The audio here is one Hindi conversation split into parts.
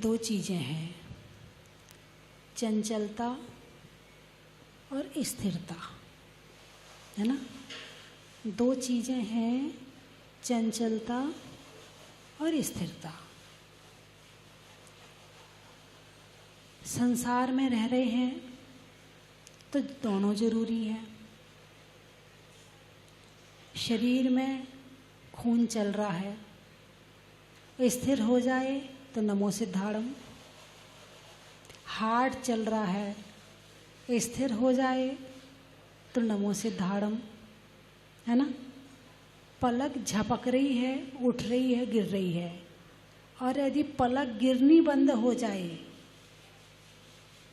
दो चीज़ें हैं, चंचलता और स्थिरता, है ना। दो चीज़ें हैं, चंचलता और स्थिरता। संसार में रह रहे हैं तो दोनों जरूरी है। शरीर में खून चल रहा है, स्थिर हो जाए तो नमो सिद्धाड़म। हार्ट चल रहा है, स्थिर हो जाए तो नमो सिद्धाड़म, है ना। पलक झपक रही है, उठ रही है, गिर रही है, और यदि पलक गिरनी बंद हो जाए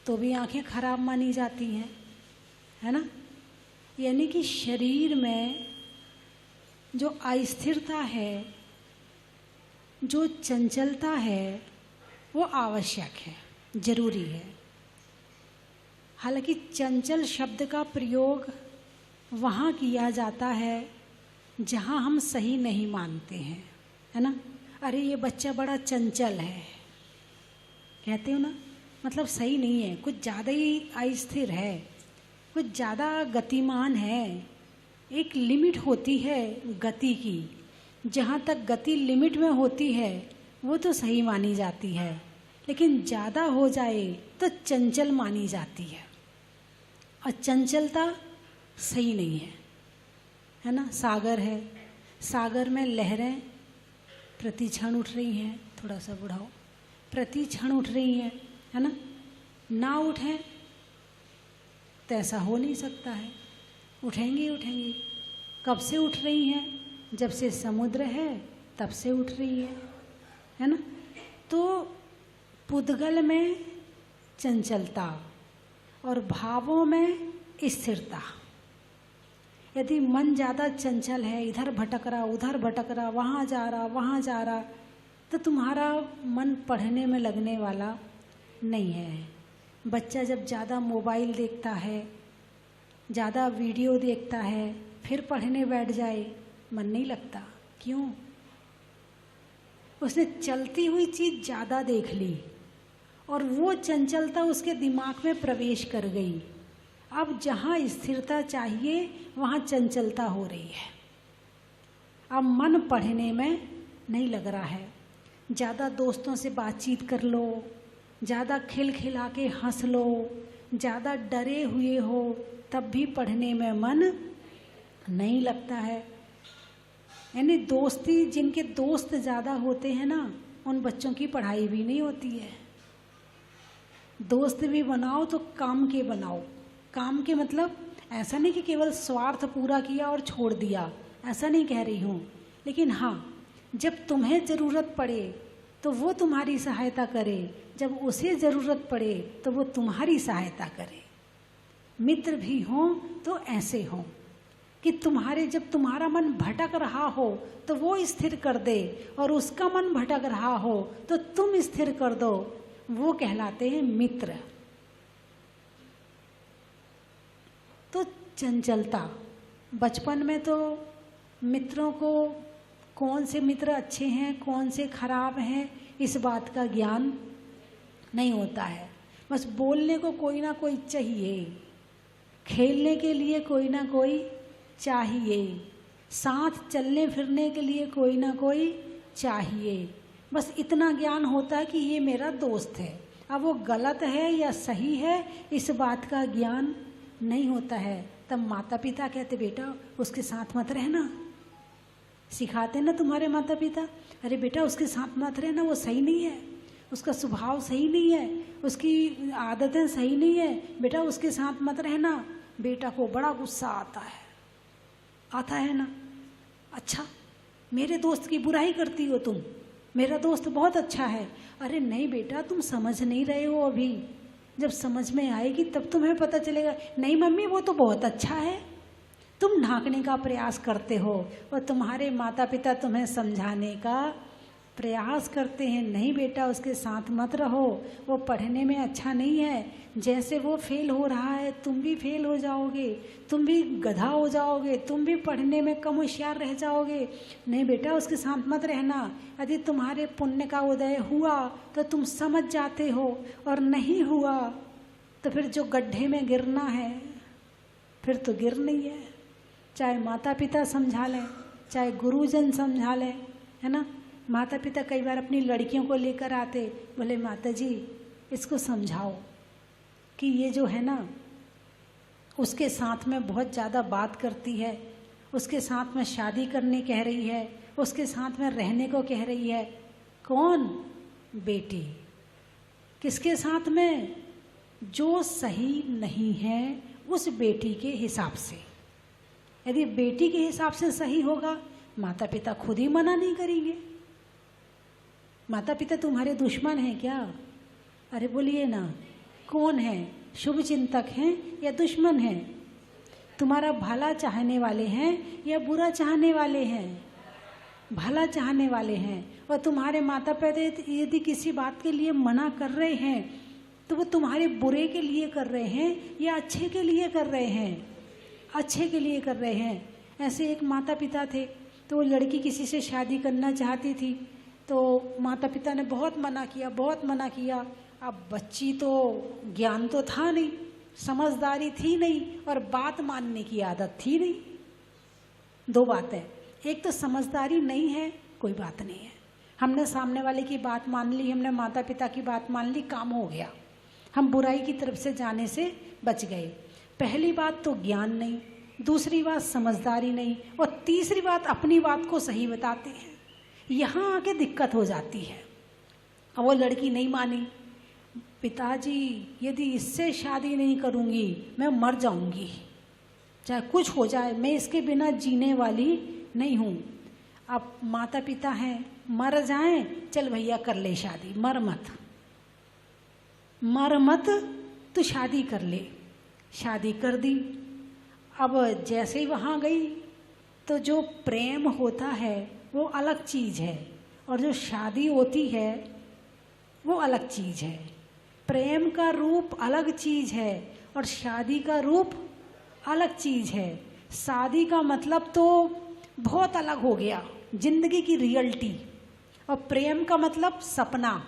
तो भी आंखें खराब मानी जाती हैं, है ना। यानी कि शरीर में जो अस्थिरता है, जो चंचलता है, वो आवश्यक है, जरूरी है। हालांकि चंचल शब्द का प्रयोग वहाँ किया जाता है जहाँ हम सही नहीं मानते हैं, है ना। अरे ये बच्चा बड़ा चंचल है, कहते हो ना, मतलब सही नहीं है, कुछ ज़्यादा ही अस्थिर है, कुछ ज़्यादा गतिमान है। एक लिमिट होती है गति की, जहाँ तक गति लिमिट में होती है वो तो सही मानी जाती है, लेकिन ज़्यादा हो जाए तो चंचल मानी जाती है, और चंचलता सही नहीं है ना। सागर है, सागर में लहरें प्रति क्षण उठ रही हैं, थोड़ा सा बढ़ाओ, प्रति क्षण उठ रही हैं, है ना। ना उठें तो ऐसा हो नहीं सकता है, उठेंगी उठेंगी। कब से उठ रही हैं? जब से समुद्र है तब से उठ रही है ना। तो पुद्गल में चंचलता और भावों में स्थिरता। यदि मन ज़्यादा चंचल है, इधर भटक रहा उधर भटक रहा, वहाँ जा रहा वहाँ जा रहा, तो तुम्हारा मन पढ़ने में लगने वाला नहीं है। बच्चा जब ज़्यादा मोबाइल देखता है, ज़्यादा वीडियो देखता है, फिर पढ़ने बैठ जाए, मन नहीं लगता। क्यों? उसने चलती हुई चीज़ ज़्यादा देख ली और वो चंचलता उसके दिमाग में प्रवेश कर गई। अब जहाँ स्थिरता चाहिए वहाँ चंचलता हो रही है। अब मन पढ़ने में नहीं लग रहा है। ज़्यादा दोस्तों से बातचीत कर लो, ज़्यादा खिलखिला के हंस लो, ज़्यादा डरे हुए हो, तब भी पढ़ने में मन नहीं लगता है। यानी दोस्ती, जिनके दोस्त ज़्यादा होते हैं ना, उन बच्चों की पढ़ाई भी नहीं होती है। दोस्त भी बनाओ तो काम के बनाओ। काम के मतलब ऐसा नहीं कि केवल स्वार्थ पूरा किया और छोड़ दिया, ऐसा नहीं कह रही हूँ, लेकिन हाँ, जब तुम्हें ज़रूरत पड़े तो वो तुम्हारी सहायता करे, जब उसे ज़रूरत पड़े तो वो तुम्हारी सहायता करे। मित्र भी हों तो ऐसे हों कि जब तुम्हारा मन भटक रहा हो तो वो स्थिर कर दे, और उसका मन भटक रहा हो तो तुम स्थिर कर दो। वो कहलाते हैं मित्र। तो चंचलता, बचपन में तो मित्रों को कौन से मित्र अच्छे हैं कौन से खराब हैं इस बात का ज्ञान नहीं होता है। बस बोलने को कोई ना कोई चाहिए, खेलने के लिए कोई ना कोई चाहिए, साथ चलने फिरने के लिए कोई ना कोई चाहिए। बस इतना ज्ञान होता है कि ये मेरा दोस्त है। अब वो गलत है या सही है इस बात का ज्ञान नहीं होता है। तब माता पिता कहते बेटा उसके साथ मत रहना, सिखाते ना तुम्हारे माता पिता, अरे बेटा उसके साथ मत रहना, वो सही नहीं है, उसका स्वभाव सही नहीं है, उसकी आदतें सही नहीं है, बेटा उसके साथ मत रहना। बेटा को बड़ा गुस्सा आता है ना। अच्छा, मेरे दोस्त की बुराई करती हो तुम, मेरा दोस्त बहुत अच्छा है। अरे नहीं बेटा, तुम समझ नहीं रहे हो अभी, जब समझ में आएगी तब तुम्हें पता चलेगा। नहीं मम्मी, वो तो बहुत अच्छा है। तुम ढांकने का प्रयास करते हो और तुम्हारे माता पिता तुम्हें समझाने का प्रयास करते हैं, नहीं बेटा उसके साथ मत रहो, वो पढ़ने में अच्छा नहीं है, जैसे वो फेल हो रहा है तुम भी फेल हो जाओगे, तुम भी गधा हो जाओगे, तुम भी पढ़ने में कम होशियार रह जाओगे, नहीं बेटा उसके साथ मत रहना। यदि तुम्हारे पुण्य का उदय हुआ तो तुम समझ जाते हो, और नहीं हुआ तो फिर जो गड्ढे में गिरना है फिर तो गिर नहीं है। चाहे माता पिता समझा लें, चाहे गुरुजन समझा लें, है ना। माता पिता कई बार अपनी लड़कियों को लेकर आते, बोले माता जी इसको समझाओ कि ये जो है ना उसके साथ में बहुत ज़्यादा बात करती है, उसके साथ में शादी करने कह रही है, उसके साथ में रहने को कह रही है। कौन? बेटी। किसके साथ में? जो सही नहीं है उस बेटी के हिसाब से। यदि बेटी के हिसाब से सही होगा, माता पिता खुद ही मना नहीं करेंगे। माता पिता तुम्हारे दुश्मन हैं क्या? अरे बोलिए ना, कौन है? शुभ चिंतक हैं या दुश्मन हैं? तुम्हारा भला चाहने वाले हैं या बुरा चाहने वाले हैं? भला चाहने वाले हैं। और तुम्हारे माता पिता यदि किसी बात के लिए मना कर रहे हैं तो वो तुम्हारे बुरे के लिए कर रहे हैं या अच्छे के लिए कर रहे हैं? अच्छे के लिए कर रहे हैं। ऐसे एक माता पिता थे, तो वो लड़की किसी से शादी करना चाहती थी, तो माता पिता ने बहुत मना किया, बहुत मना किया। अब बच्ची तो ज्ञान तो था नहीं, समझदारी थी नहीं, और बात मानने की आदत थी नहीं। दो बातें, एक तो समझदारी नहीं है, कोई बात नहीं है, हमने सामने वाले की बात मान ली, हमने माता पिता की बात मान ली, काम हो गया, हम बुराई की तरफ से जाने से बच गए। पहली बात तो ज्ञान नहीं, दूसरी बात समझदारी नहीं, और तीसरी बात अपनी बात को सही बताते हैं। यहाँ आके दिक्कत हो जाती है। अब वो लड़की नहीं मानी, पिताजी यदि इससे शादी नहीं करूँगी मैं मर जाऊँगी, चाहे कुछ हो जाए, मैं इसके बिना जीने वाली नहीं हूँ। अब माता पिता हैं, मर जाएं, चल भैया कर ले शादी, मर मत, मर मत, तू शादी कर ले। शादी कर दी। अब जैसे ही वहाँ गई तो जो प्रेम होता है वो अलग चीज़ है, और जो शादी होती है वो अलग चीज़ है। प्रेम का रूप अलग चीज़ है और शादी का रूप अलग चीज़ है। शादी का मतलब तो बहुत अलग हो गया, जिंदगी की रियलिटी, और प्रेम का मतलब सपना।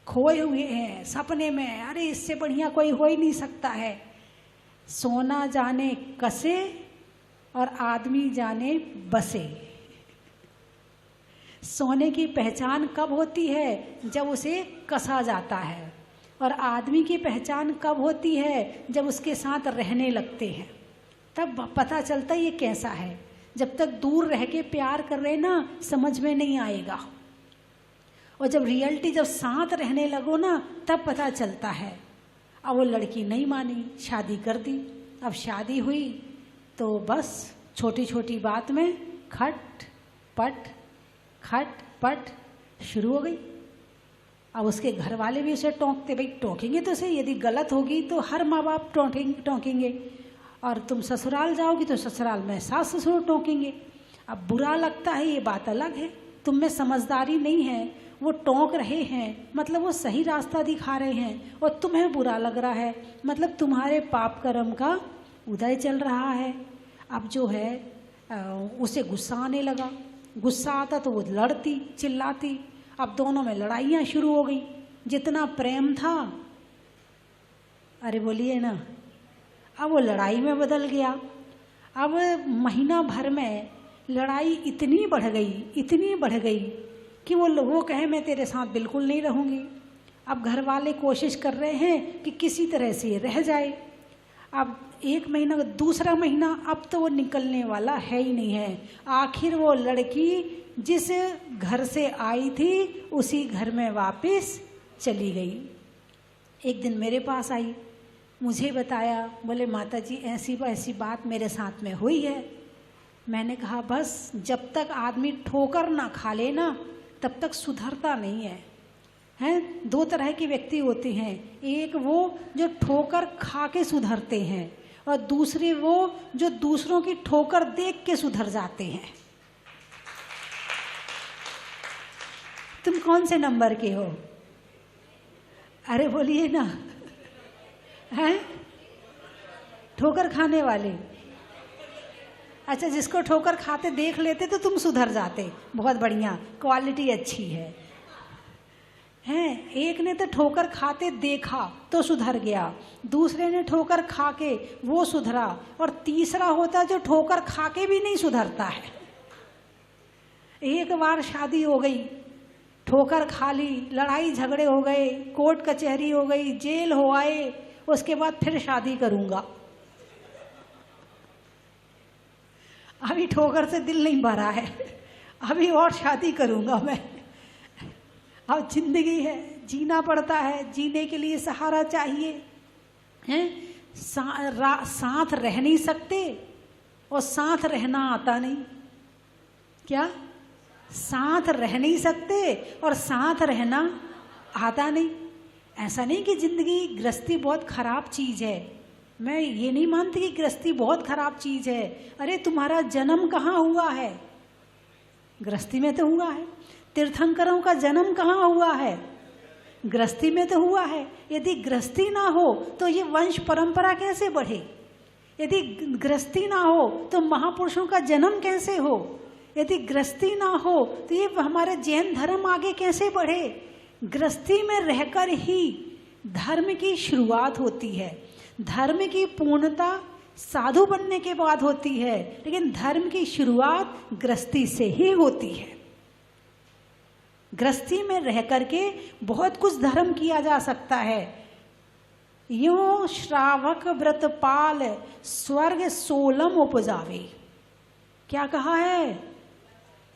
खोए हुए हैं सपने में, अरे इससे बढ़िया कोई हो ही नहीं सकता है। सोना जाने कसे और आदमी जाने बसे। सोने की पहचान कब होती है? जब उसे कसा जाता है। और आदमी की पहचान कब होती है? जब उसके साथ रहने लगते हैं, तब पता चलता है ये कैसा है। जब तक दूर रह के प्यार कर रहे ना, समझ में नहीं आएगा, और जब रियलिटी, जब साथ रहने लगो ना, तब पता चलता है। अब वो लड़की नहीं मानी, शादी कर दी। अब शादी हुई तो बस छोटी छोटी बात में खट पट शुरू हो गई। अब उसके घर वाले भी उसे टोंकते, भाई टोकेंगे तो सही, यदि गलत होगी तो हर माँ बाप टोकेंगे, और तुम ससुराल जाओगी तो ससुराल में सास ससुर टोकेंगे। अब बुरा लगता है, ये बात अलग है, तुम में समझदारी नहीं है, वो टोंक रहे हैं मतलब वो सही रास्ता दिखा रहे हैं, और तुम्हें बुरा लग रहा है मतलब तुम्हारे पाप कर्म का उदय चल रहा है। अब जो है उसे गुस्सा आने लगा, गुस्सा आता तो वो लड़ती चिल्लाती। अब दोनों में लड़ाइयाँ शुरू हो गई। जितना प्रेम था, अरे बोलिए ना, अब वो लड़ाई में बदल गया। अब महीना भर में लड़ाई इतनी बढ़ गई कि वो कहे मैं तेरे साथ बिल्कुल नहीं रहूँगी। अब घर वाले कोशिश कर रहे हैं कि किसी तरह से ये रह जाए। अब एक महीना, दूसरा महीना, अब तो वो निकलने वाला है ही नहीं है। आखिर वो लड़की जिस घर से आई थी उसी घर में वापस चली गई। एक दिन मेरे पास आई, मुझे बताया, बोले माता जी ऐसी बात मेरे साथ में हुई है। मैंने कहा बस जब तक आदमी ठोकर ना खा ले ना, तब तक सुधरता नहीं है। हैं, दो तरह के व्यक्ति होते हैं, एक वो जो ठोकर खा के सुधरते हैं, और दूसरे वो जो दूसरों की ठोकर देख के सुधर जाते हैं। कौन से नंबर के हो? अरे बोलिए ना। हैं? ठोकर खाने वाले। अच्छा, जिसको ठोकर खाते देख लेते तो तुम सुधर जाते। बहुत बढ़िया, क्वालिटी अच्छी है। हैं? एक ने तो ठोकर खाते देखा तो सुधर गया, दूसरे ने ठोकर खा के वो सुधरा, और तीसरा होता जो ठोकर खा के भी नहीं सुधरता है। एक बार शादी हो गई, ठोकर खा ली, लड़ाई झगड़े हो गए, कोर्ट कचहरी हो गई, जेल हो आए, उसके बाद फिर शादी करूंगा। अभी ठोकर से दिल नहीं भरा है, अभी और शादी करूंगा मैं। अब जिंदगी है, जीना पड़ता है, जीने के लिए सहारा चाहिए। हैं? साथ रह नहीं सकते और साथ रहना आता नहीं। क्या? साथ रह नहीं सकते और साथ रहना आता नहीं। ऐसा नहीं कि जिंदगी गृहस्थी बहुत खराब चीज़ है, मैं ये नहीं मानती कि गृहस्थी बहुत खराब चीज़ है। अरे तुम्हारा जन्म कहाँ हुआ है? गृहस्थी में तो हुआ है। तीर्थंकरों का जन्म कहाँ हुआ है? गृहस्थी में तो हुआ है। यदि गृहस्थी ना हो तो ये वंश परंपरा कैसे बढ़े? यदि गृहस्थी ना हो तो महापुरुषों का जन्म कैसे हो? यदि गृहस्थी ना हो तो ये हमारे जैन धर्म आगे कैसे बढ़े? गृहस्थी में रहकर ही धर्म की शुरुआत होती है। धर्म की पूर्णता साधु बनने के बाद होती है, लेकिन धर्म की शुरुआत गृहस्थी से ही होती है। गृहस्थी में रह करके बहुत कुछ धर्म किया जा सकता है। यूं श्रावक व्रत पाल स्वर्ग सोलम उपजावे। क्या कहा है?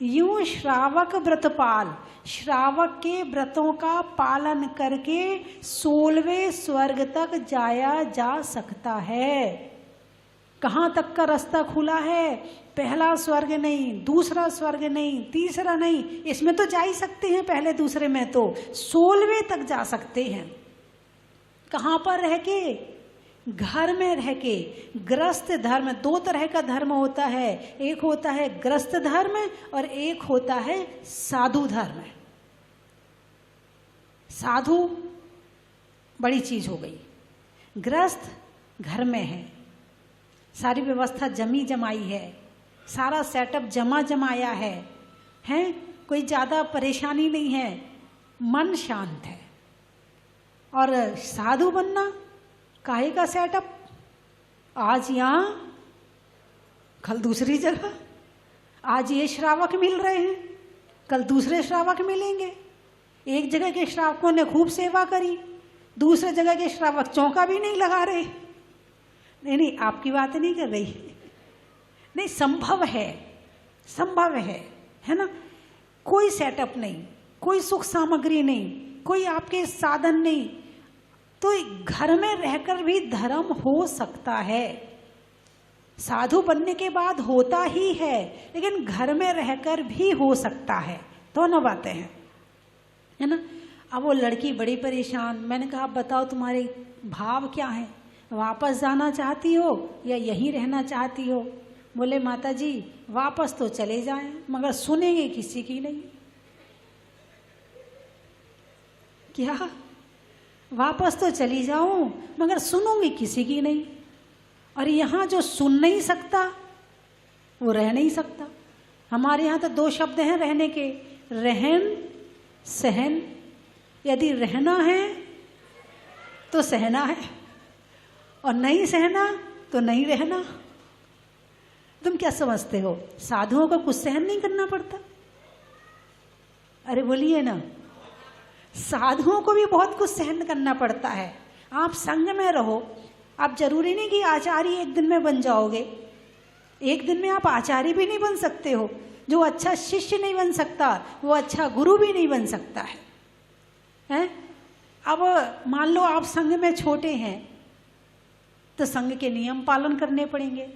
यूं श्रावक व्रतपाल, श्रावक के व्रतों का पालन करके 16वें स्वर्ग तक जाया जा सकता है। कहाँ तक का रास्ता खुला है? पहला स्वर्ग नहीं, दूसरा स्वर्ग नहीं, तीसरा नहीं, इसमें तो जा ही सकते हैं, पहले दूसरे में तो 16वें तक जा सकते हैं। कहाँ पर रह के? घर में रह के। ग्रस्त धर्म, दो तरह का धर्म होता है, एक होता है ग्रस्त धर्म और एक होता है साधु धर्म। साधु बड़ी चीज हो गई, ग्रस्त घर में है, सारी व्यवस्था जमी जमाई है, सारा सेटअप जमा जमाया है, हैं? कोई ज्यादा परेशानी नहीं है, मन शांत है। और साधु बनना काहे का सेटअप? आज यहाँ, कल दूसरी जगह, आज ये श्रावक मिल रहे हैं, कल दूसरे श्रावक मिलेंगे। एक जगह के श्रावकों ने खूब सेवा करी, दूसरे जगह के श्रावक चौका भी नहीं लगा रहे। नहीं, आपकी बात नहीं कर रही, नहीं, संभव है, संभव है ना? कोई सेटअप नहीं, कोई सुख सामग्री नहीं, कोई आपके साधन नहीं, तो घर में रहकर भी धर्म हो सकता है। साधु बनने के बाद होता ही है, लेकिन घर में रहकर भी हो सकता है। दोनों बातें हैं, है ना? अब वो लड़की बड़ी परेशान, मैंने कहा बताओ तुम्हारे भाव क्या हैं, वापस जाना चाहती हो या यहीं रहना चाहती हो? बोले माता जी वापस तो चले जाएं, मगर सुनेंगे किसी की नहीं। क्या? वापस तो चली जाऊं मगर सुनूंगी किसी की नहीं। और यहाँ जो सुन नहीं सकता वो रह नहीं सकता। हमारे यहाँ तो दो शब्द हैं रहने के, रहन सहन। यदि रहना है तो सहना है, और नहीं सहना तो नहीं रहना। तुम क्या समझते हो साधुओं को कुछ सहन नहीं करना पड़ता? अरे बोलिए ना, साधुओं को भी बहुत कुछ सहन करना पड़ता है। आप संग में रहो, आप जरूरी नहीं कि आचार्य एक दिन में बन जाओगे, एक दिन में आप आचार्य भी नहीं बन सकते हो। जो अच्छा शिष्य नहीं बन सकता वो अच्छा गुरु भी नहीं बन सकता है, हैं? अब मान लो आप संघ में छोटे हैं तो संघ के नियम पालन करने पड़ेंगे।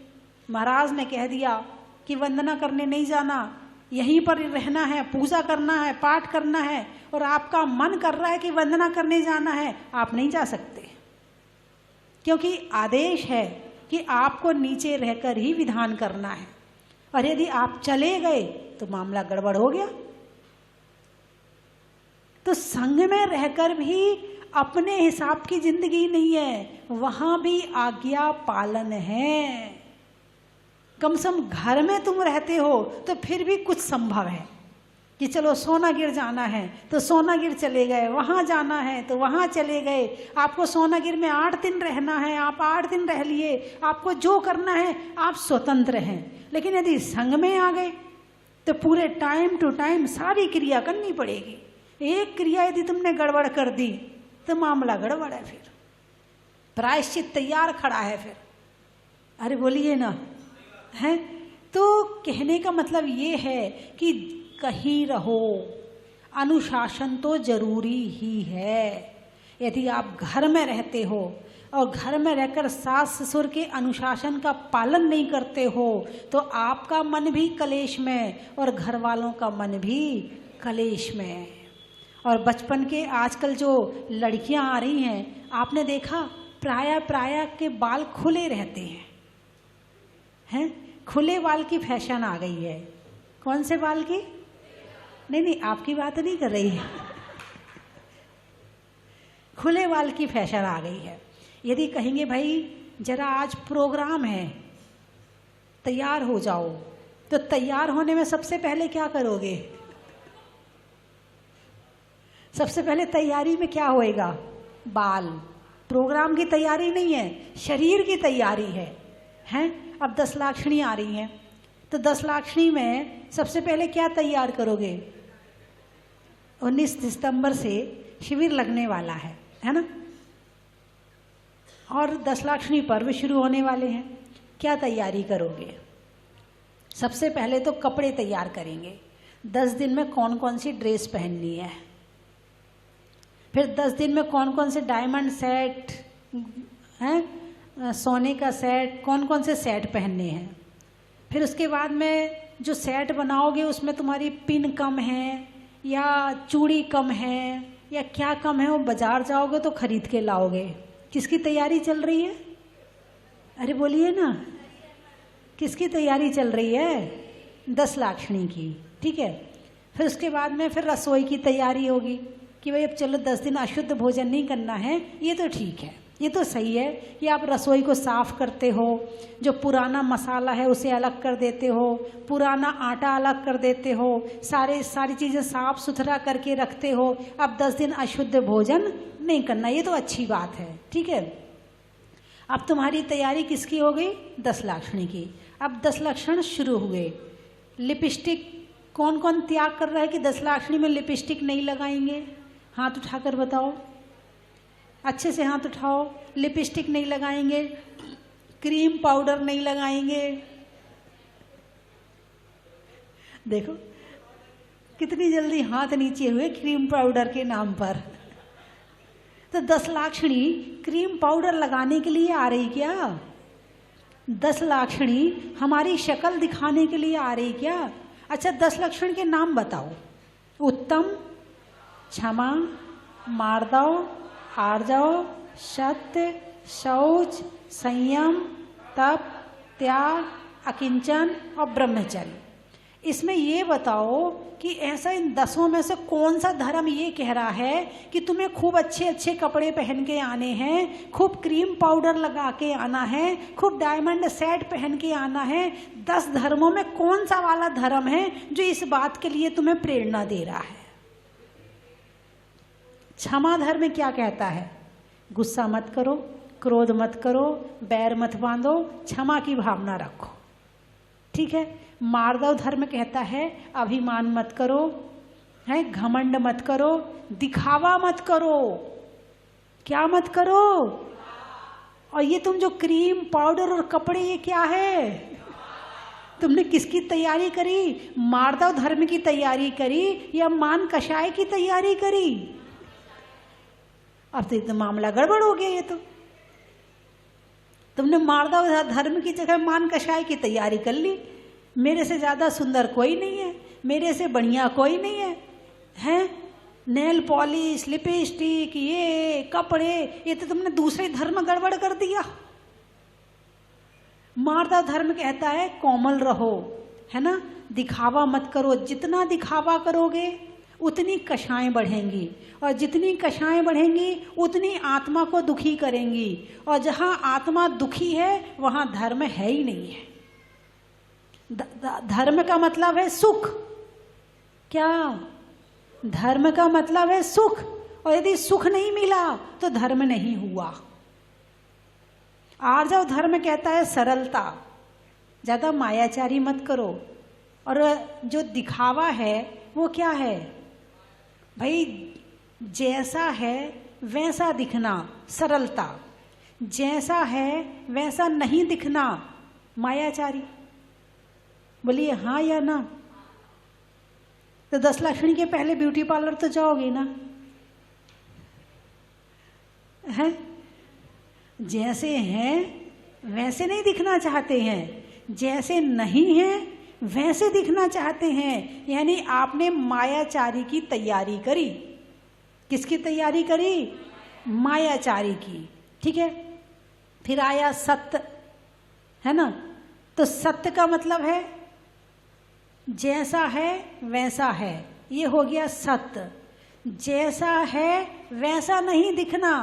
महाराज ने कह दिया कि वंदना करने नहीं जाना, यहीं पर रहना है, पूजा करना है, पाठ करना है, और आपका मन कर रहा है कि वंदना करने जाना है, आप नहीं जा सकते, क्योंकि आदेश है कि आपको नीचे रहकर ही विधान करना है। और यदि आप चले गए तो मामला गड़बड़ हो गया। तो संग में रहकर भी अपने हिसाब की जिंदगी नहीं है, वहां भी आज्ञा पालन है। कम से कम घर में तुम रहते हो तो फिर भी कुछ संभव है कि चलो सोनागिर जाना है तो सोनागिर चले गए, वहां जाना है तो वहां चले गए। आपको सोनागिर में 8 दिन रहना है, आप 8 दिन रह लिए, आपको जो करना है आप स्वतंत्र हैं। लेकिन यदि संग में आ गए तो पूरे टाइम टू टाइम सारी क्रिया करनी पड़ेगी। एक क्रिया यदि तुमने गड़बड़ कर दी तो मामला गड़बड़ है, फिर प्रायश्चित तैयार खड़ा है फिर। अरे बोलिए ना, है तो कहने का मतलब ये है कि कहीं रहो, अनुशासन तो जरूरी ही है। यदि आप घर में रहते हो और घर में रहकर सास ससुर के अनुशासन का पालन नहीं करते हो तो आपका मन भी कलेश में और घर वालों का मन भी कलेश में। और बचपन के आजकल जो लड़कियां आ रही हैं, आपने देखा प्राय के बाल खुले रहते हैं, खुले बाल की फैशन आ गई है। कौन से बाल की? नहीं, आपकी बात नहीं कर रही है। खुले बाल की फैशन आ गई है। यदि कहेंगे भाई जरा आज प्रोग्राम है, तैयार हो जाओ, तो तैयार होने में सबसे पहले क्या करोगे? सबसे पहले तैयारी में क्या होएगा? बाल। प्रोग्राम की तैयारी नहीं है, शरीर की तैयारी है। अब 10 लाक्षणी आ रही हैं, तो 10 लाक्षणी में सबसे पहले क्या तैयार करोगे? 19 सितंबर से शिविर लगने वाला है ना, और 10 लाक्षणी पर्व शुरू होने वाले हैं। क्या तैयारी करोगे? सबसे पहले तो कपड़े तैयार करेंगे। 10 दिन में कौन कौन सी ड्रेस पहननी है, फिर 10 दिन में कौन कौन से डायमंड सेट हैं, सोने का सेट, कौन कौन से सेट पहनने हैं। फिर उसके बाद में जो सेट बनाओगे उसमें तुम्हारी पिन कम है या चूड़ी कम है या क्या कम है, वो बाजार जाओगे तो खरीद के लाओगे। किसकी तैयारी चल रही है? अरे बोलिए ना, किसकी तैयारी चल रही है? 10 लाक्षणी की, ठीक है। फिर उसके बाद में फिर रसोई की तैयारी होगी कि भाई अब चलो 10 दिन अशुद्ध भोजन नहीं करना है। ये तो ठीक है, ये तो सही है कि आप रसोई को साफ करते हो, जो पुराना मसाला है उसे अलग कर देते हो, पुराना आटा अलग कर देते हो, सारी चीज़ें साफ सुथरा करके रखते हो। अब 10 दिन अशुद्ध भोजन नहीं करना, ये तो अच्छी बात है, ठीक है। अब तुम्हारी तैयारी किसकी हो गई? 10 लाक्षणी की। अब 10 लक्षण शुरू हुए। लिपस्टिक कौन कौन त्याग कर रहा है कि 10 लाक्षणी में लिपस्टिक नहीं लगाएंगे? हाथ उठाकर बताओ, अच्छे से हाथ उठाओ। लिपस्टिक नहीं लगाएंगे, क्रीम पाउडर नहीं लगाएंगे। देखो कितनी जल्दी हाथ नीचे हुए क्रीम पाउडर के नाम पर। तो 10 लाक्षणी क्रीम पाउडर लगाने के लिए आ रही क्या? 10 लाक्षणी हमारी शक्ल दिखाने के लिए आ रही क्या? अच्छा 10 लक्षण के नाम बताओ। उत्तम, क्षमा, मार्दव, आर्जव, सत्य, शौच, संयम, तप, त्याग, अकिंचन और ब्रह्मचर्य। इसमें ये बताओ कि ऐसा इन 10 में से कौन सा धर्म ये कह रहा है कि तुम्हें खूब अच्छे अच्छे कपड़े पहन के आने हैं, खूब क्रीम पाउडर लगा के आना है, खूब डायमंड सेट पहन के आना है। 10 धर्मों में कौन सा वाला धर्म है जो इस बात के लिए तुम्हें प्रेरणा दे रहा है? क्षमा धर्म क्या कहता है? गुस्सा मत करो, क्रोध मत करो, बैर मत बांधो, क्षमा की भावना रखो, ठीक है। मार्दव धर्म कहता है अभिमान मत करो, है घमंड मत करो, दिखावा मत करो। क्या मत करो? और ये तुम जो क्रीम पाउडर और कपड़े, ये क्या है? तुमने किसकी तैयारी करी? मार्दव धर्म की तैयारी करी या मान कषाय की तैयारी करी? अब तो मामला गड़बड़ हो गया। ये तो तुमने मार्दव धर्म की जगह मान कषाय की तैयारी कर ली। मेरे से ज़्यादा सुंदर कोई नहीं है, मेरे से बढ़िया कोई नहीं है, हैं? नेल पॉलिश, लिपस्टिक, ये कपड़े, ये तो तुमने दूसरे धर्म गड़बड़ कर दिया। मार्दव धर्म कहता है कोमल रहो, है ना, दिखावा मत करो। जितना दिखावा करोगे उतनी कषाएं बढ़ेंगी, और जितनी कषाएं बढ़ेंगी उतनी आत्मा को दुखी करेंगी, और जहाँ आत्मा दुखी है वहाँ धर्म है ही नहीं है। धर्म का मतलब है सुख। क्या? धर्म का मतलब है सुख, और यदि सुख नहीं मिला तो धर्म नहीं हुआ। आर्जव धर्म कहता है सरलता, ज्यादा मायाचारी मत करो। और जो दिखावा है वो क्या है भाई? जैसा है वैसा दिखना, सरलता। जैसा है वैसा नहीं दिखना, मायाचारी। बोलिए हाँ या ना? तो 10 लक्षणी के पहले ब्यूटी पार्लर तो जाओगे ना? है जैसे हैं वैसे नहीं दिखना चाहते हैं, जैसे नहीं है वैसे दिखना चाहते हैं। यानी आपने मायाचारी की तैयारी करी। किसकी तैयारी करी? मायाचारी की। ठीक है, फिर आया सत्य, है ना? तो सत्य का मतलब है जैसा है वैसा है, ये हो गया सत्य। जैसा है वैसा नहीं दिखना,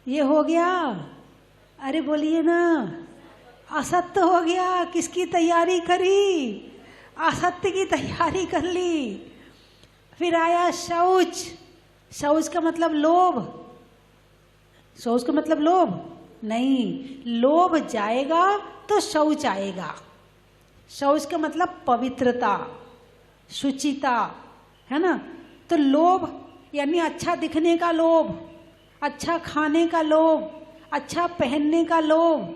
ये हो गया, अरे बोलिए ना, असत्य हो गया। किसकी तैयारी करी? असत्य की तैयारी कर ली। फिर आया शौच। शौच का मतलब लोभ। शौच का मतलब लोभ नहीं, लोभ जाएगा तो शौच आएगा। शौच का मतलब पवित्रता, शुचिता, है ना? तो लोभ यानी अच्छा दिखने का लोभ, अच्छा खाने का लोभ, अच्छा पहनने का लोभ।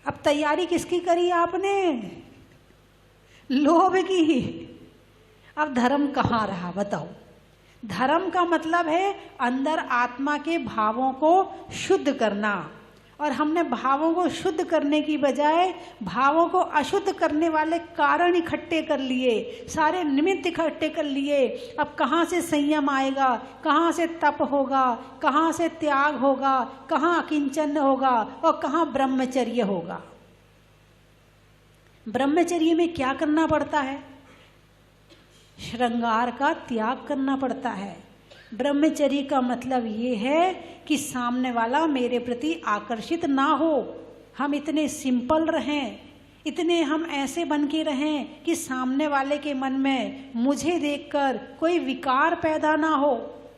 अब तैयारी किसकी करी आपने? लोभ की। अब धर्म कहाँ रहा बताओ? धर्म का मतलब है अंदर आत्मा के भावों को शुद्ध करना, और हमने भावों को शुद्ध करने की बजाय भावों को अशुद्ध करने वाले कारण इकट्ठे कर लिए, सारे निमित्त इकट्ठे कर लिए। अब कहाँ से संयम आएगा, कहाँ से तप होगा, कहाँ से त्याग होगा, कहाँ अकिंचन होगा, और कहाँ ब्रह्मचर्य होगा? ब्रह्मचर्य में क्या करना पड़ता है? श्रृंगार का त्याग करना पड़ता है। ब्रह्मचर्य का मतलब ये है कि सामने वाला मेरे प्रति आकर्षित ना हो, हम इतने सिंपल रहें, इतने हम ऐसे बन के रहें कि सामने वाले के मन में मुझे देखकर कोई विकार पैदा ना हो,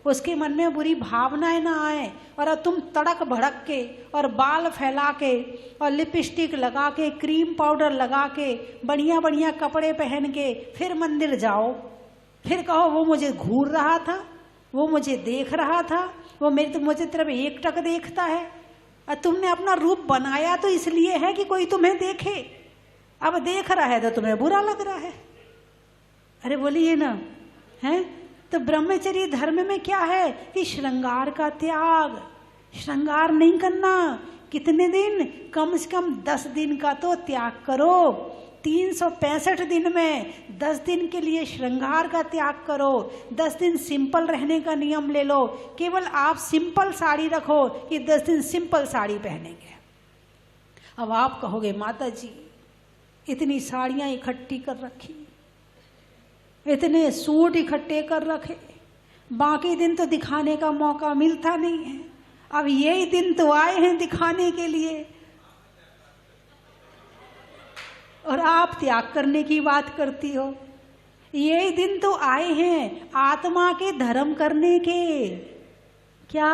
उसके मन में बुरी भावनाएं ना आए। और अब तुम तड़क भड़क के और बाल फैला के और लिपस्टिक लगा के, क्रीम पाउडर लगा के, बढ़िया बढ़िया कपड़े पहन के फिर मंदिर जाओ, फिर कहो वो मुझे घूर रहा था, वो मुझे देख रहा था, वो मुझे तरफ एकटक देखता है। और तुमने अपना रूप बनाया तो इसलिए है कि कोई तुम्हें देखे। अब देख रहा है तो तुम्हें बुरा लग रहा है। अरे बोलिए ना, है? तो ब्रह्मचर्य धर्म में क्या है कि श्रृंगार का त्याग। श्रृंगार नहीं करना। कितने दिन? कम से कम 10 दिन का तो त्याग करो। 365 दिन में 10 दिन के लिए श्रृंगार का त्याग करो। 10 दिन सिंपल रहने का नियम ले लो। केवल आप सिंपल साड़ी रखो कि 10 दिन सिंपल साड़ी पहनेंगे। अब आप कहोगे माता जी इतनी साड़ियां इकट्ठी कर रखी, इतने सूट इकट्ठे कर रखे, बाकी दिन तो दिखाने का मौका मिलता नहीं है। अब यही दिन तो आए हैं दिखाने के लिए, और आप त्याग करने की बात करती हो। यही दिन तो आए हैं आत्मा के धर्म करने के। क्या?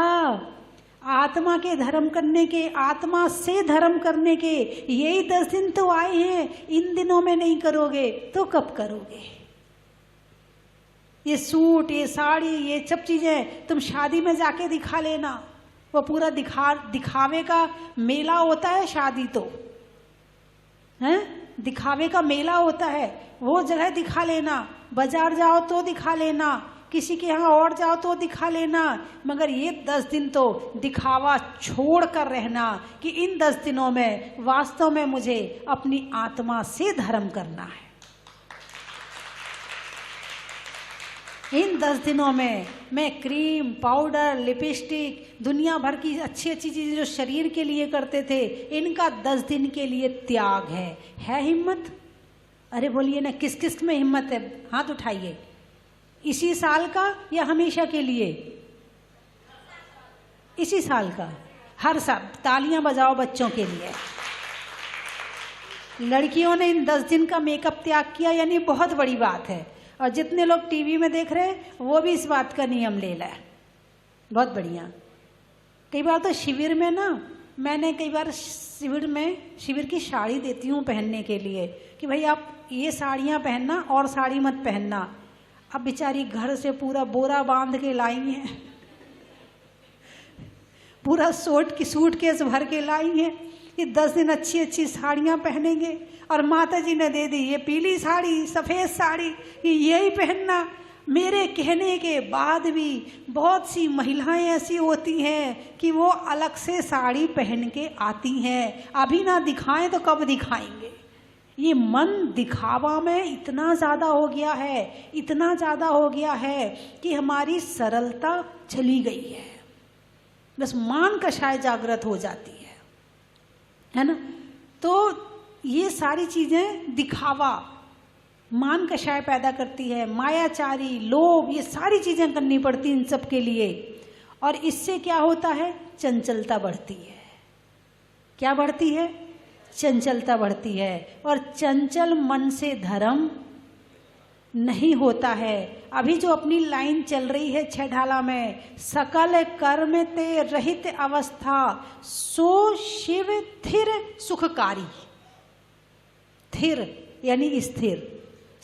आत्मा के धर्म करने के, आत्मा से धर्म करने के। यही 10 दिन तो आए हैं। इन दिनों में नहीं करोगे तो कब करोगे? ये सूट, ये साड़ी, ये सब चीजें तुम शादी में जाके दिखा लेना। वो पूरा दिखावे का मेला होता है शादी तो, है? दिखावे का मेला होता है। वो जगह दिखा लेना, बाजार जाओ तो दिखा लेना, किसी के यहाँ और जाओ तो दिखा लेना, मगर ये 10 दिन तो दिखावा छोड़ कर रहना कि इन 10 दिनों में वास्तव में मुझे अपनी आत्मा से धर्म करना है। इन 10 दिनों में मैं क्रीम, पाउडर, लिपस्टिक, दुनिया भर की अच्छी अच्छी चीजें जो शरीर के लिए करते थे, इनका 10 दिन के लिए त्याग है हिम्मत? अरे बोलिए ना, किस किस में हिम्मत है? हाथ उठाइए। इसी साल का या हमेशा के लिए? इसी साल का, हर साल। तालियां बजाओ बच्चों के लिए। लड़कियों ने इन 10 दिन का मेकअप त्याग किया, यानी बहुत बड़ी बात है। और जितने लोग टीवी में देख रहे हैं वो भी इस बात का नियम ले लें, बहुत बढ़िया। कई बार तो शिविर में ना, मैंने कई बार शिविर की साड़ी देती हूँ पहनने के लिए कि भाई आप ये साड़ियाँ पहनना और साड़ी मत पहनना। अब बेचारी घर से पूरा बोरा बांध के लाई हैं, पूरा सूटकेस भर के लाई हैं कि 10 दिन अच्छी अच्छी साड़ियाँ पहनेंगे। और माता जी ने दे दी ये पीली साड़ी, सफ़ेद साड़ी, कि यही पहनना। मेरे कहने के बाद भी बहुत सी महिलाएं ऐसी होती हैं कि वो अलग से साड़ी पहन के आती हैं। अभी ना दिखाएं तो कब दिखाएंगे? ये मन दिखावा में इतना ज़्यादा हो गया है, इतना ज़्यादा हो गया है कि हमारी सरलता चली गई है। बस मान कषाय जागृत हो जाती है ना। तो ये सारी चीज़ें दिखावा, मान कषाय पैदा करती है, मायाचारी, लोभ, ये सारी चीज़ें करनी पड़ती इन सब के लिए। और इससे क्या होता है? चंचलता बढ़ती है। क्या बढ़ती है? चंचलता बढ़ती है। और चंचल मन से धर्म नहीं होता है। अभी जो अपनी लाइन चल रही है छेढाला में, सकल कर्म ते रहित अवस्था सो शिव थिर सुखकारी। थिर यानी स्थिर।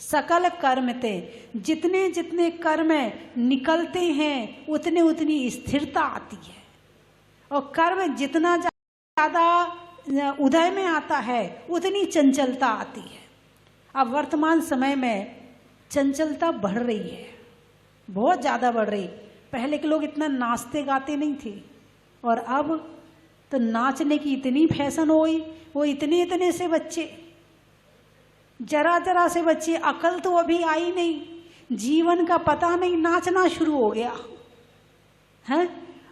सकल कर्म ते, जितने जितने कर्म निकलते हैं उतने उतनी स्थिरता आती है। और कर्म जितना ज़्यादा उदय में आता है उतनी चंचलता आती है। अब वर्तमान समय में चंचलता बढ़ रही है, बहुत ज़्यादा बढ़ रही। पहले के लोग इतना नाचते गाते नहीं थे, और अब तो नाचने की इतनी फैशन हो गई। वो इतने इतने से बच्चे, जरा जरा से बच्चे, अकल तो अभी आई नहीं, जीवन का पता नहीं, नाचना शुरू हो गया है।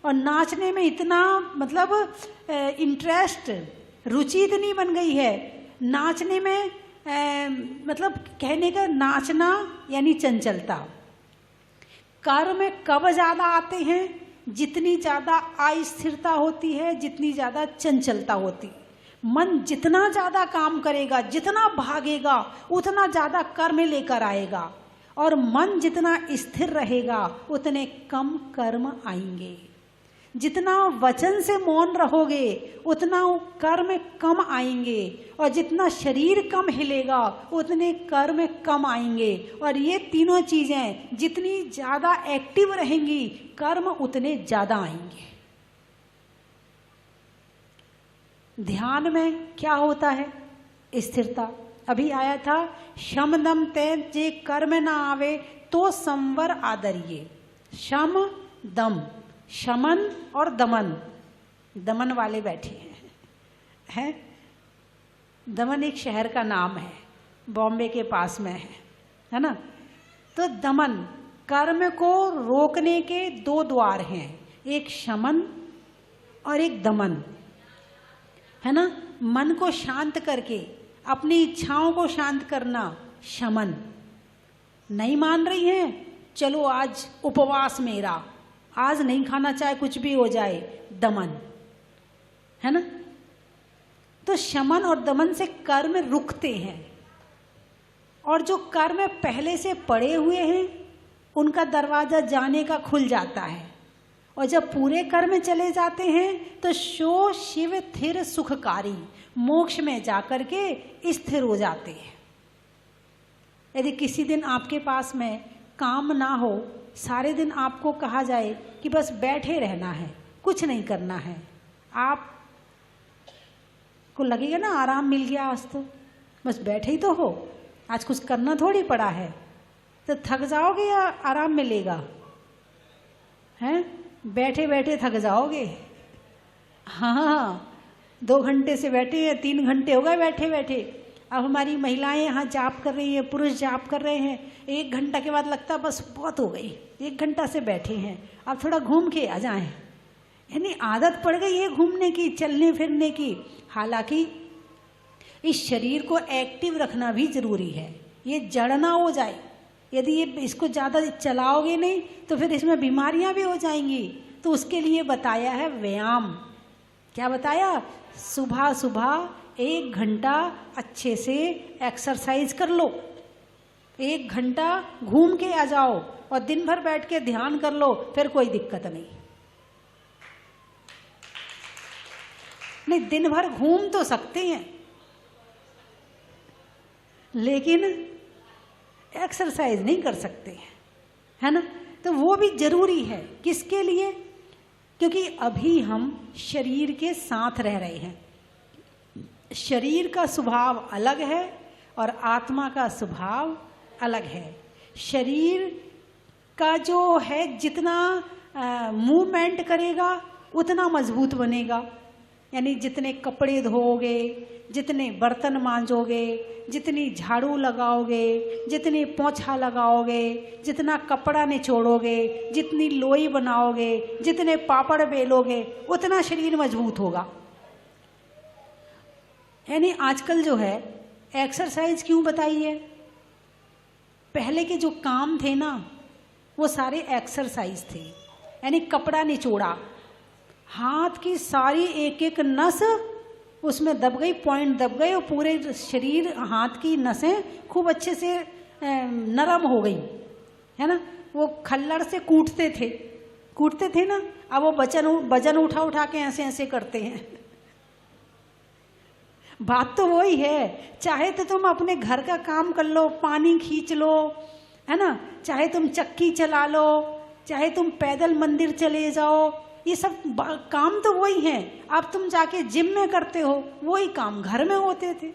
और नाचने में इतना मतलब इंटरेस्ट, रुचि इतनी बन गई है नाचने में। मतलब कहने का नाचना यानी चंचलता। कर्म में कब ज़्यादा आते हैं? जितनी ज़्यादा अस्थिरता होती है, जितनी ज़्यादा चंचलता होती है। मन जितना ज़्यादा काम करेगा, जितना भागेगा, उतना ज़्यादा कर्म लेकर आएगा। और मन जितना स्थिर रहेगा उतने कम कर्म आएंगे। जितना वचन से मौन रहोगे उतना कर्म कम आएंगे। और जितना शरीर कम हिलेगा उतने कर्म कम आएंगे। और ये तीनों चीज़ें जितनी ज़्यादा एक्टिव रहेंगी, कर्म उतने ज़्यादा आएंगे। ध्यान में क्या होता है? स्थिरता। अभी आया था, शम दम तेज जे कर्म ना आवे तो संवर आदरिये। शम दम, शमन और दमन, दमन वाले बैठे हैं। दमन एक शहर का नाम है, बॉम्बे के पास में है ना। तो दमन, कर्म को रोकने के 2 द्वार हैं, एक शमन और एक दमन, है ना। मन को शांत करके अपनी इच्छाओं को शांत करना शमन। नहीं मान रही हैं, चलो आज उपवास मेरा, आज नहीं खाना चाहे कुछ भी हो जाए, दमन, है ना। तो शमन और दमन से कर्म रुकते हैं। और जो कर्म पहले से पड़े हुए हैं उनका दरवाजा जाने का खुल जाता है। और जब पूरे कर्म चले जाते हैं तो शो शिव थिर सुखकारी, मोक्ष में जाकर के स्थिर हो जाते हैं। यदि किसी दिन आपके पास में काम ना हो, सारे दिन आपको कहा जाए कि बस बैठे रहना है, कुछ नहीं करना है, आप को लगेगा ना आराम मिल गया, आज तो बस बैठे ही तो हो, आज कुछ करना थोड़ी पड़ा है, तो थक जाओगे या आराम मिलेगा? हैं, बैठे बैठे थक जाओगे। हाँ, 2 घंटे से बैठे हैं, 3 घंटे हो गए बैठे बैठे। अब हमारी महिलाएं यहाँ जाप कर रही हैं, पुरुष जाप कर रहे हैं, 1 घंटा के बाद लगता बस बहुत हो गई, 1 घंटा से बैठे हैं, अब थोड़ा घूम के आ जाएं। यानी आदत पड़ गई है घूमने की, चलने फिरने की। हालांकि इस शरीर को एक्टिव रखना भी जरूरी है, ये जड़ ना हो जाए। यदि ये इसको ज़्यादा चलाओगे नहीं तो फिर इसमें बीमारियां भी हो जाएंगी। तो उसके लिए बताया है व्यायाम। क्या बताया? सुबह सुबह 1 घंटा अच्छे से एक्सरसाइज कर लो, 1 घंटा घूम के आ जाओ और दिन भर बैठ के ध्यान कर लो, फिर कोई दिक्कत नहीं। नहीं, दिन भर घूम तो सकते हैं लेकिन एक्सरसाइज नहीं कर सकते हैं, है ना। तो वो भी जरूरी है। किसके लिए? क्योंकि अभी हम शरीर के साथ रह रहे हैं। शरीर का स्वभाव अलग है और आत्मा का स्वभाव अलग है। शरीर का जो है जितना मूवमेंट करेगा उतना मजबूत बनेगा। यानी जितने कपड़े धोओगे, जितने बर्तन मांजोगे, जितनी झाड़ू लगाओगे, जितनी पोंछा लगाओगे, जितना कपड़ा निचोड़ोगे, जितनी लोई बनाओगे, जितने पापड़ बेलोगे, उतना शरीर मजबूत होगा। यानी आजकल जो है एक्सरसाइज क्यों बताई है? पहले के जो काम थे ना वो सारे एक्सरसाइज थे। यानी कपड़ा निचोड़ा, हाथ की सारी एक एक नस उसमें दब गई, पॉइंट दब गए और पूरे शरीर, हाथ की नसें खूब अच्छे से नरम हो गई, है ना। वो खल्लड़ से कूटते थे ना, अब वो वजन उठा उठा के ऐसे ऐसे करते हैं। बात तो वही है। चाहे तो तुम अपने घर का काम कर लो, पानी खींच लो, है ना, चाहे तुम चक्की चला लो, चाहे तुम पैदल मंदिर चले जाओ, ये सब काम तो वही हैं। अब तुम जाके जिम में करते हो, वही काम घर में होते थे,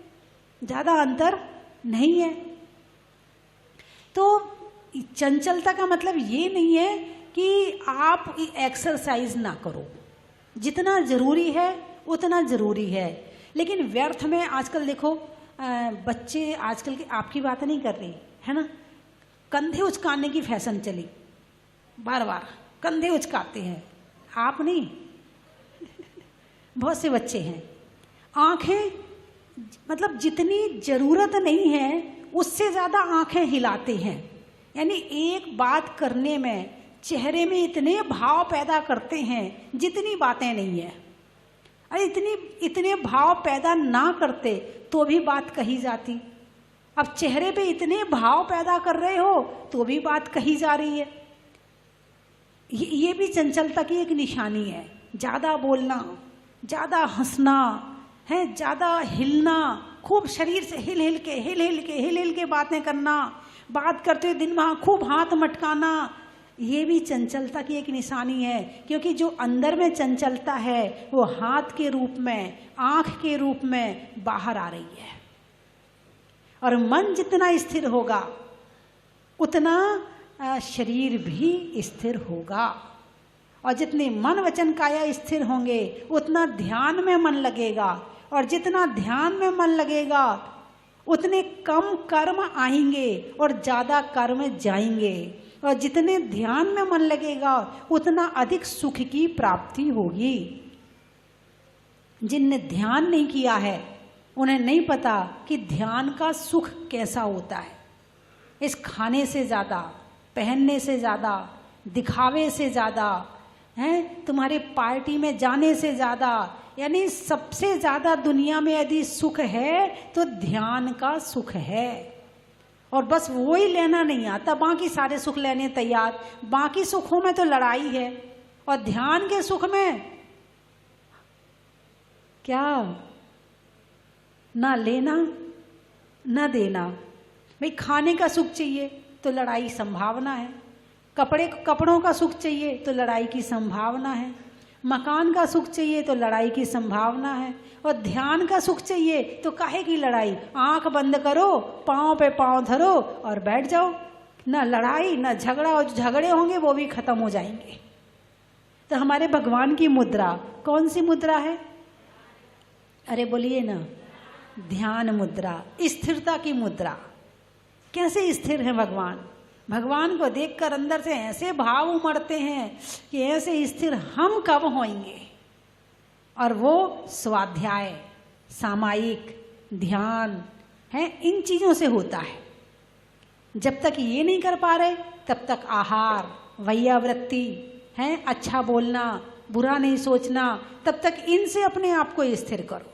ज्यादा अंतर नहीं है। तो चंचलता का मतलब ये नहीं है कि आप एक्सरसाइज ना करो, जितना जरूरी है उतना जरूरी है। लेकिन व्यर्थ में आजकल देखो बच्चे, आजकल की आपकी बात नहीं कर रही, है ना, कंधे उचकाने की फैशन चली, बार बार कंधे उचकाते हैं। आप नहीं बहुत से बच्चे हैं, आंखें मतलब जितनी जरूरत नहीं है उससे ज्यादा आंखें हिलाते हैं। यानी एक बात करने में चेहरे में इतने भाव पैदा करते हैं जितनी बातें नहीं है। अरे इतने भाव पैदा ना करते तो भी बात कही जाती। अब चेहरे पे इतने भाव पैदा कर रहे हो तो भी बात कही जा रही है। ये भी चंचलता की एक निशानी है। ज्यादा बोलना, ज्यादा हंसना है, ज्यादा हिलना, खूब शरीर से हिल हिल के बातें करना, बात करते हुए दिन में खूब हाथ मटकाना, ये भी चंचलता की एक निशानी है। क्योंकि जो अंदर में चंचलता है वो हाथ के रूप में, आंख के रूप में बाहर आ रही है। और मन जितना स्थिर होगा उतना शरीर भी स्थिर होगा। और जितने मन वचन काया स्थिर होंगे उतना ध्यान में मन लगेगा, और जितना ध्यान में मन लगेगा उतने कम कर्म आएंगे और ज्यादा कर्म जाएंगे। और जितने ध्यान में मन लगेगा उतना अधिक सुख की प्राप्ति होगी। जिनने ध्यान नहीं किया है उन्हें नहीं पता कि ध्यान का सुख कैसा होता है। इस खाने से ज्यादा, पहनने से ज्यादा, दिखावे से ज्यादा, हैं, तुम्हारे पार्टी में जाने से ज्यादा, यानी सबसे ज्यादा दुनिया में यदि सुख है तो ध्यान का सुख है। और बस वो ही लेना नहीं आता, बाकी सारे सुख लेने तैयार। बाकी सुखों में तो लड़ाई है, और ध्यान के सुख में क्या, ना लेना ना देना। भाई खाने का सुख चाहिए तो लड़ाई संभावना है, कपड़ों का सुख चाहिए तो लड़ाई की संभावना है, मकान का सुख चाहिए तो लड़ाई की संभावना है, और ध्यान का सुख चाहिए तो काहे की लड़ाई। आंख बंद करो, पांव पे पांव धरो और बैठ जाओ, ना लड़ाई ना झगड़ा, और झगड़े होंगे वो भी खत्म हो जाएंगे। तो हमारे भगवान की मुद्रा कौन सी मुद्रा है? अरे बोलिए ना, ध्यान मुद्रा, स्थिरता की मुद्रा। कैसे स्थिर है भगवान? भगवान को देखकर अंदर से ऐसे भाव उमड़ते हैं कि ऐसे स्थिर हम कब होंगे। और वो स्वाध्याय, सामायिक ध्यान है, इन चीजों से होता है। जब तक ये नहीं कर पा रहे तब तक आहार, वैयावृत्ति है, अच्छा बोलना, बुरा नहीं सोचना, तब तक इनसे अपने आप को स्थिर करो।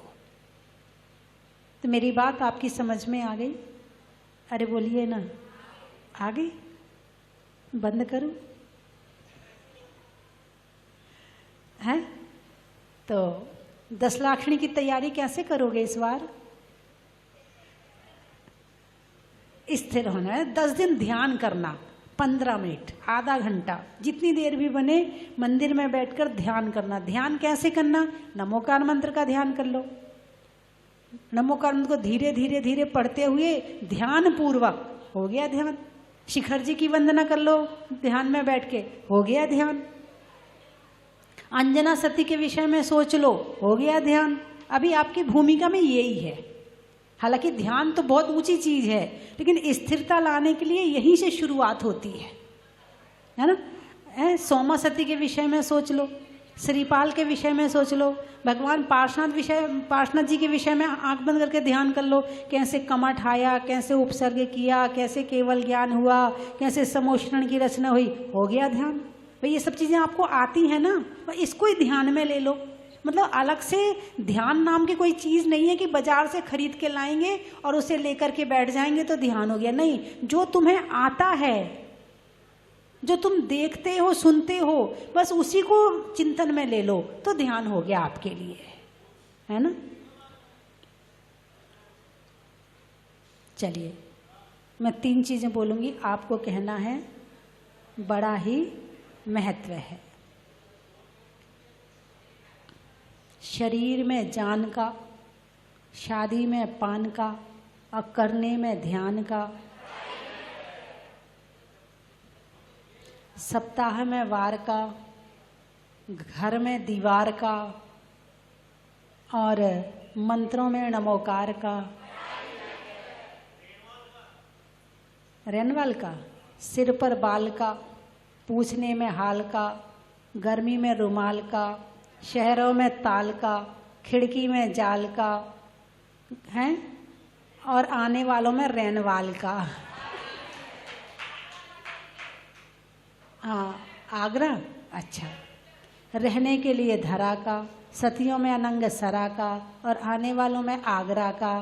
तो मेरी बात आपकी समझ में आ गई? अरे बोलिए ना, आ गई? बंद करूं? है तो 10 लाखणी की तैयारी कैसे करोगे इस बार? स्थिर होना है। 10 दिन ध्यान करना, 15 मिनट, आधा घंटा, जितनी देर भी बने मंदिर में बैठकर ध्यान करना। ध्यान कैसे करना? नमोकार मंत्र का ध्यान कर लो। नमोकार मंत्र को धीरे धीरे धीरे पढ़ते हुए ध्यान पूर्वक, हो गया ध्यान। शिखर जी की वंदना कर लो ध्यान में बैठ के, हो गया ध्यान। अंजना सती के विषय में सोच लो, हो गया ध्यान। अभी आपकी भूमिका में यही है। हालांकि ध्यान तो बहुत ऊंची चीज है, लेकिन स्थिरता लाने के लिए यहीं से शुरुआत होती है ना। सोमा सती के विषय में सोच लो, श्रीपाल के विषय में सोच लो, भगवान पार्शनाथ जी के विषय में आंख बंद करके ध्यान कर लो। कैसे कमठ आया, कैसे उपसर्ग किया, कैसे केवल ज्ञान हुआ, कैसे समोषण की रचना हुई, हो गया ध्यान। भाई ये सब चीजें आपको आती है ना, इसको ही ध्यान में ले लो। मतलब अलग से ध्यान नाम की कोई चीज नहीं है कि बाजार से खरीद के लाएंगे और उसे लेकर के बैठ जाएंगे तो ध्यान हो गया। नहीं, जो तुम्हें आता है, जो तुम देखते हो, सुनते हो, बस उसी को चिंतन में ले लो तो ध्यान हो गया आपके लिए, है ना। चलिए मैं 3 चीजें बोलूंगी, आपको कहना है बड़ा ही महत्व है। शरीर में जान का, शादी में पान का, और करने में ध्यान का, सप्ताह में वार का, घर में दीवार का, और मंत्रों में नमोकार का, रेनवाल का, सिर पर बाल का, पूछने में हाल का, गर्मी में रुमाल का, शहरों में ताल का, खिड़की में जाल का, हैं, और आने वालों में रेनवाल का। हाँ, आगरा, अच्छा। रहने के लिए धरा का, सतियों में अनंग सरा का, और आने वालों में आगरा का।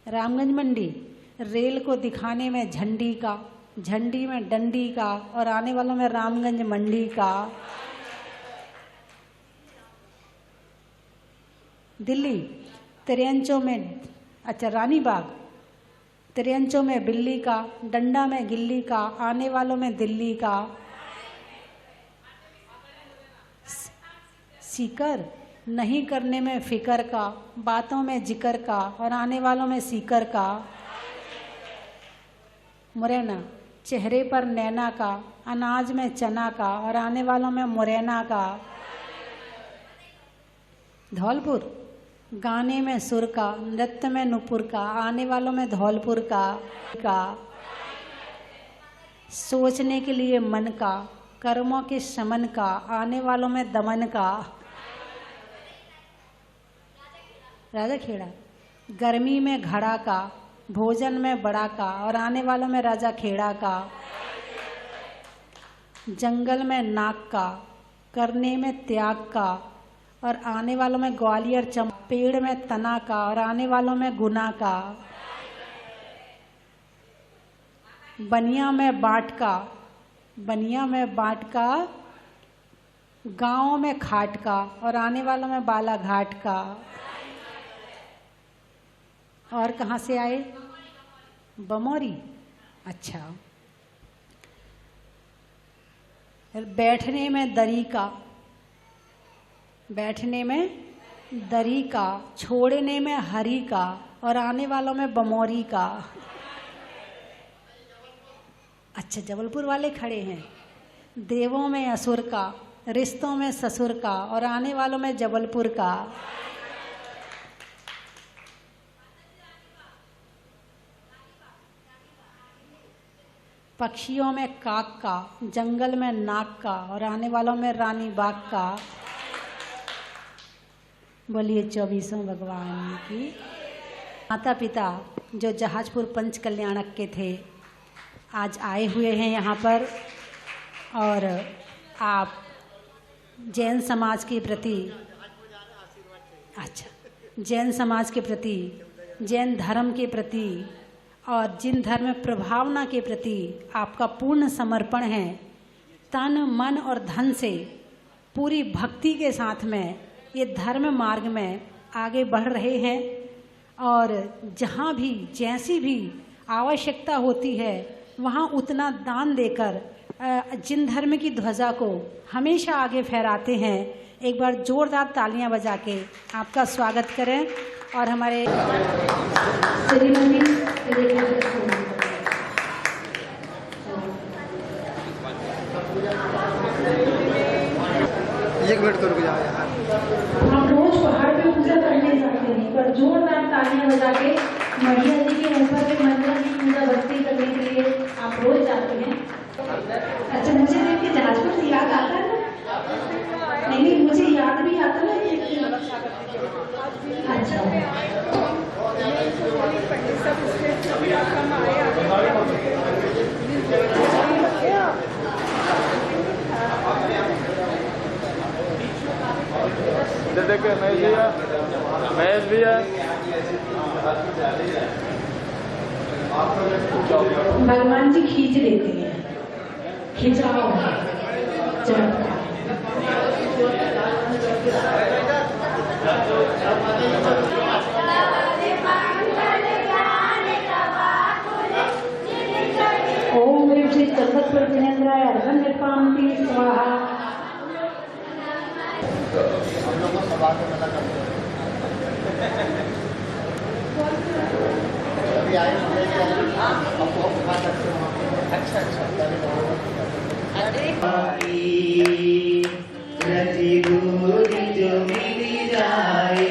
रामगंज मंडी, रेल को दिखाने में झंडी का, झंडी में डंडी का, और आने वालों में रामगंज मंडी का। दिल्ली, त्रियंचों में, अच्छा रानी बाग, त्रियंचों में बिल्ली का, डंडा में गिल्ली का, आने वालों में दिल्ली का। सीकर, नहीं करने में फिकर का, बातों में जिक्र का, और आने वालों में सीकर का। मुरैना, चेहरे पर नैना का, अनाज में चना का, और आने वालों में मुरैना का। धौलपुर, गाने में सुर का, नृत्य में नुपुर का, आने वालों में धौलपुर का। सोचने के लिए मन का, कर्मों के शमन का, आने वालों में दमन का। राजा खेड़ा, गर्मी में घड़ा का, भोजन में बड़ा का, और आने वालों में राजा खेड़ा का। जंगल में नाक का, करने में त्याग का, और आने वालों में ग्वालियर चम। पेड़ में तना का, और आने वालों में गुना का। बनिया में बाट का, बनिया में बाट का, गाँव में खाट का, और आने वालों में बालाघाट का। और कहाँ से आए? बमौरी, अच्छा। बैठने में दरी का, बैठने में दरी का, छोड़ने में हरी का, और आने वालों में बमौरी का। अच्छा, जबलपुर वाले खड़े हैं। देवों में असुर का, रिश्तों में ससुर का, और आने वालों में जबलपुर का। पक्षियों में काक का, जंगल में नाक का, और आने वालों में रानी बाग का। बोलिए 24 भगवान की। माता पिता जो जहाजपुर पंच कल्याणक के थे आज आए हुए हैं यहाँ पर, और आप जैन समाज के प्रति, जैन समाज के प्रति, जैन धर्म के प्रति और जिन धर्म प्रभावना के प्रति आपका पूर्ण समर्पण है, तन मन और धन से पूरी भक्ति के साथ में ये धर्म मार्ग में आगे बढ़ रहे हैं, और जहाँ भी जैसी भी आवश्यकता होती है वहाँ उतना दान देकर जिन धर्म की ध्वजा को हमेशा आगे फहराते हैं। एक बार जोरदार तालियां बजा के आपका स्वागत करें। और हमारे श्रीमती एक मिनट तो रुक जाओ यार। हम रोज पहाड़ पे पूजा करने जाते हैं, पर जोरदार तालियां बजा के मैया जी के ऊपर के मंदिर की पूजा भक्ति करने के लिए आप रोज जाते हैं। अच्छा, मुझे देख के जहाजपुर से याद आता है ना? नहीं, मुझे याद भी आता ना। अच्छा, देखिए महेश भैया भगवान जी खींच लेते हैं, खिंचाओ ओम ह्रीं श्री कल्पतरु जिनेन्द्राय अर्घं निर्पामति स्वाहा। रति दूरी जो मिली जाए